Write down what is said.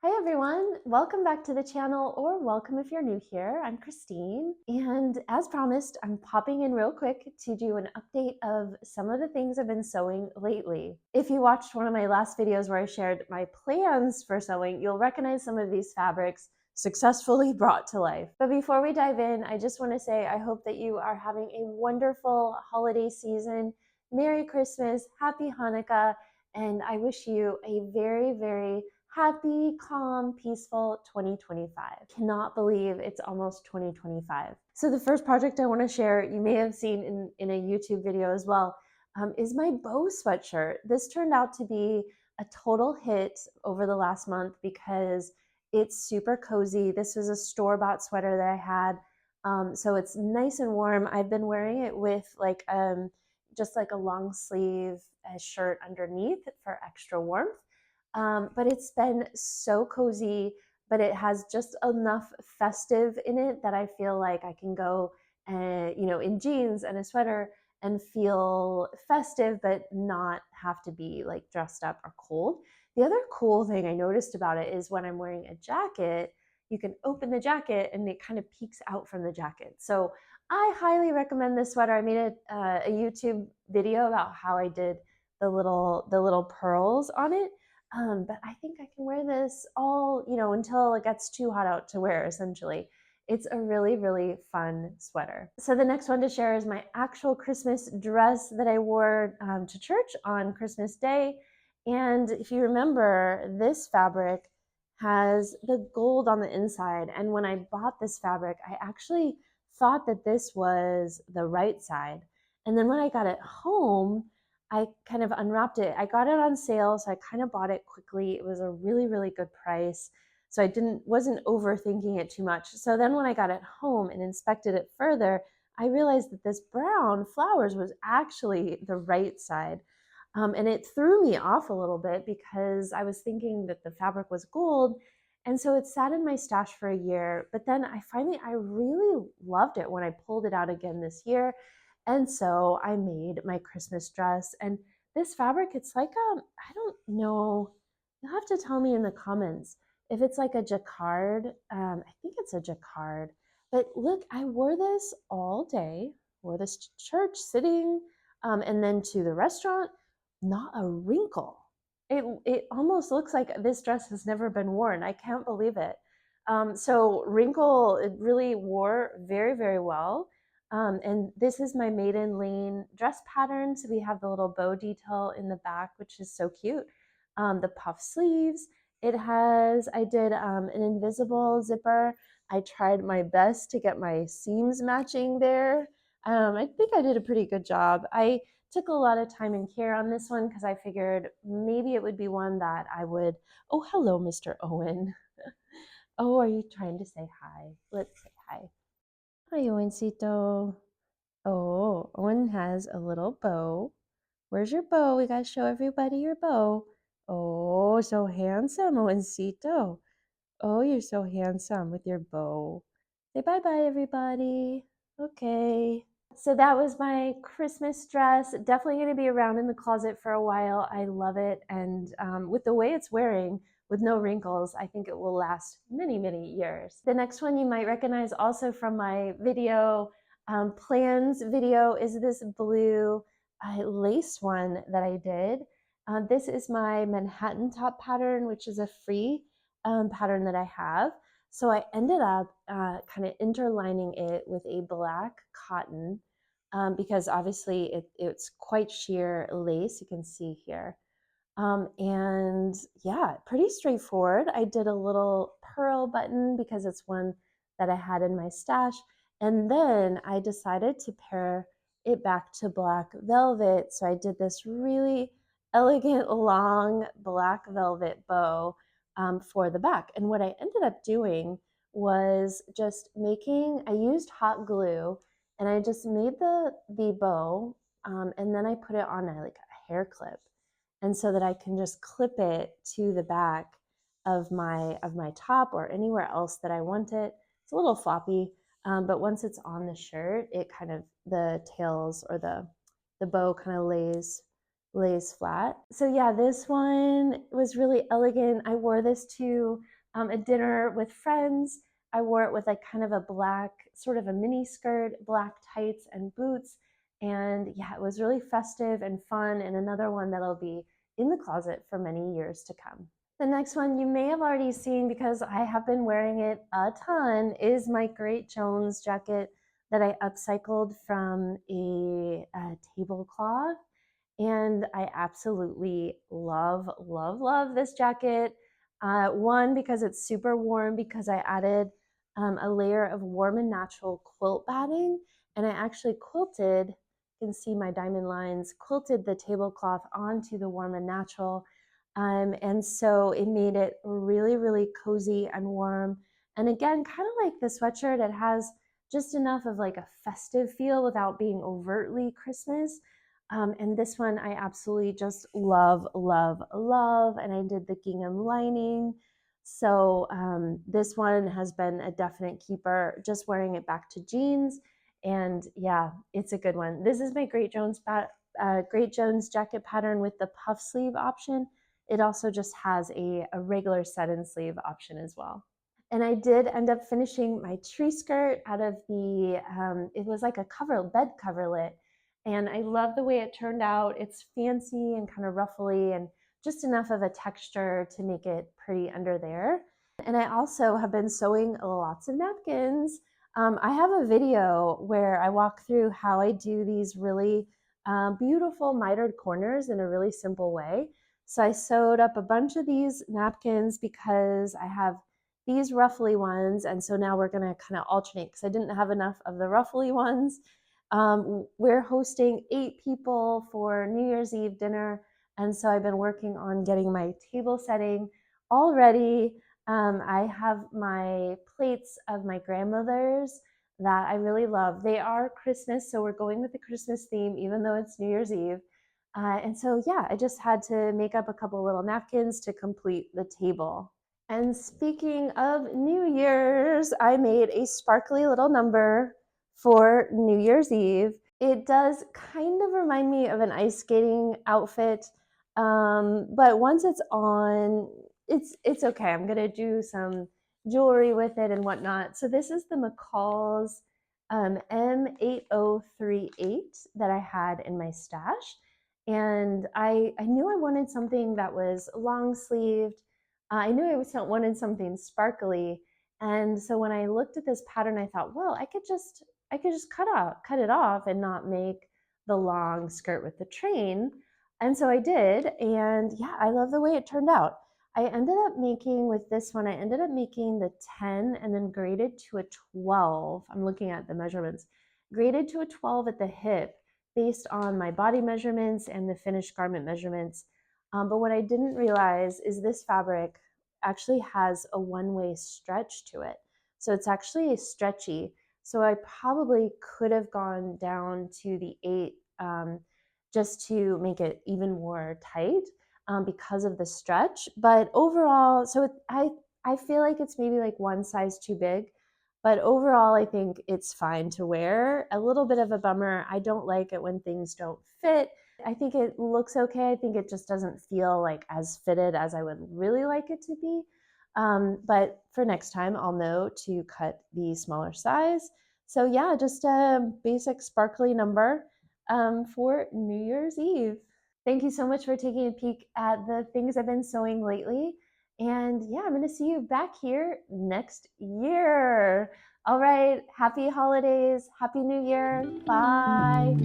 Hi everyone, welcome back to the channel, or welcome if you're new here. I'm Christine, and as promised, I'm popping in real quick to do an update of some of the things I've been sewing lately. If you watched one of my last videos where I shared my plans for sewing, you'll recognize some of these fabrics successfully brought to life. But before we dive in, I just want to say I hope that you are having a wonderful holiday season. Merry Christmas, Happy Hanukkah, and I wish you a very happy, calm, peaceful 2025. Cannot believe it's almost 2025. So the first project I want to share, you may have seen in a YouTube video as well, is my bow sweatshirt. This turned out to be a total hit over the last month because it's super cozy. This was a store-bought sweater that I had. So it's nice and warm. I've been wearing it with just like a long sleeve shirt underneath for extra warmth. But it's been so cozy, but it has just enough festive in it that I feel like I can go, in jeans and a sweater and feel festive, but not have to be like dressed up or cold. The other cool thing I noticed about it is when I'm wearing a jacket, you can open the jacket and it kind of peeks out from the jacket. So I highly recommend this sweater. I made a YouTube video about how I did the little pearls on it. But I think I can wear this all, until it gets too hot out to wear, essentially. It's a really fun sweater. So the next one to share is my actual Christmas dress that I wore to church on Christmas Day. And if you remember, this fabric has the gold on the inside. And when I bought this fabric, I actually thought that this was the right side. And then when I got it home, I kind of unwrapped it. I got it on sale, so I kind of bought it quickly. It was a really good price. So I wasn't overthinking it too much. So then when I got it home and inspected it further, I realized that this brown flowers was actually the right side. And it threw me off a little bit because I was thinking that the fabric was gold. And so it sat in my stash for a year. But then I really loved it when I pulled it out again this year. And so I made my Christmas dress. And this fabric, it's like I don't know, you'll have to tell me in the comments if it's like a jacquard. I think it's a jacquard. But look, I wore this all day, wore this to church sitting, and then to the restaurant, not a wrinkle. It almost looks like this dress has never been worn. I can't believe it. So wrinkle, it really wore very well. And this is my maiden lane dress pattern. So we have the little bow detail in the back, which is so cute. The puff sleeves. I did an invisible zipper. I tried my best to get my seams matching there. I think I did a pretty good job. I took a lot of time and care on this one because I figured maybe it would be one that I would. Oh, hello, Mr. Owen. Oh, are you trying to say hi? Let's say hi. Hi, Owencito. Oh, Owen has a little bow. Where's your bow? We gotta show everybody your bow. Oh, so handsome, Owencito. Oh, you're so handsome with your bow. Say bye-bye, everybody. Okay. So that was my Christmas dress. Definitely going to be around in the closet for a while. I love it. And with the way it's wearing, with no wrinkles, I think it will last many years. The next one you might recognize also from my video, plans video, is this blue lace one that I did. This is my Manhattan top pattern, which is a free pattern that I have. So I ended up kind of interlining it with a black cotton because obviously it's quite sheer lace, you can see here. And yeah, pretty straightforward. I did a little pearl button because it's one that I had in my stash. And then I decided to pair it back to black velvet. So I did this really elegant long black velvet bow for the back. And what I ended up doing was just I used hot glue and I just made the bow and then I put it on like a hair clip, and so that I can just clip it to the back of my top or anywhere else that I want it. It's a little floppy, but once it's on the shirt, it kind of, the tails or the bow kind of lays flat. So yeah, this one was really elegant. I wore this to a dinner with friends. I wore it with like kind of a black, sort of a mini skirt, black tights and boots. And yeah, it was really festive and fun, and another one that'll be in the closet for many years to come. The next one you may have already seen because I have been wearing it a ton is my Great Jones jacket that I upcycled from a tablecloth. And I absolutely love, love, love this jacket. One, because it's super warm, because I added a layer of warm and natural quilt batting, and I actually quilted, you can see my diamond lines, quilted the tablecloth onto the warm and natural. And so it made it really, really cozy and warm. And again, kind of like the sweatshirt, it has just enough of like a festive feel without being overtly Christmas. And this one I absolutely just love, love, love. And I did the gingham lining. So this one has been a definite keeper, just wearing it back to jeans. And yeah, it's a good one. This is my Great Jones jacket pattern with the puff sleeve option. It also just has a regular set-in sleeve option as well. And I did end up finishing my tree skirt out of it was like a bed coverlet. And I love the way it turned out. It's fancy and kind of ruffly and just enough of a texture to make it pretty under there. And I also have been sewing lots of napkins. I have a video where I walk through how I do these really beautiful mitered corners in a really simple way. So I sewed up a bunch of these napkins because I have these ruffly ones, and so now we're gonna kind of alternate because I didn't have enough of the ruffly ones. We're hosting 8 people for New Year's Eve dinner, and so I've been working on getting my table setting all ready. I have my plates of my grandmother's that I really love. They are Christmas, so we're going with the Christmas theme, even though it's New Year's Eve. And so, yeah, I just had to make up a couple little napkins to complete the table. And speaking of New Year's, I made a sparkly little number for New Year's Eve. It does kind of remind me of an ice skating outfit, but once it's on, it's okay. I'm gonna do some jewelry with it and whatnot. So this is the McCall's M8038 that I had in my stash. And I knew I wanted something that was long sleeved. I knew I wanted something sparkly. And so when I looked at this pattern, I thought, well, I could just cut it off and not make the long skirt with the train. And so I did. And yeah, I love the way it turned out. I ended up making with this one, I ended up making the 10 and then graded to a 12. I'm looking at the measurements, graded to a 12 at the hip based on my body measurements and the finished garment measurements. But what I didn't realize is this fabric actually has a one-way stretch to it. So it's actually stretchy. So I probably could have gone down to the 8 just to make it even more tight because of the stretch. But overall, I feel like it's maybe like one size too big. But overall, I think it's fine to wear. A little bit of a bummer. I don't like it when things don't fit. I think it looks okay. I think it just doesn't feel like as fitted as I would really like it to be. But for next time, I'll know to cut the smaller size. So yeah, just a basic sparkly number for New Year's Eve. Thank you so much for taking a peek at the things I've been sewing lately. And yeah, I'm going to see you back here next year. All right. Happy holidays. Happy New Year. Bye.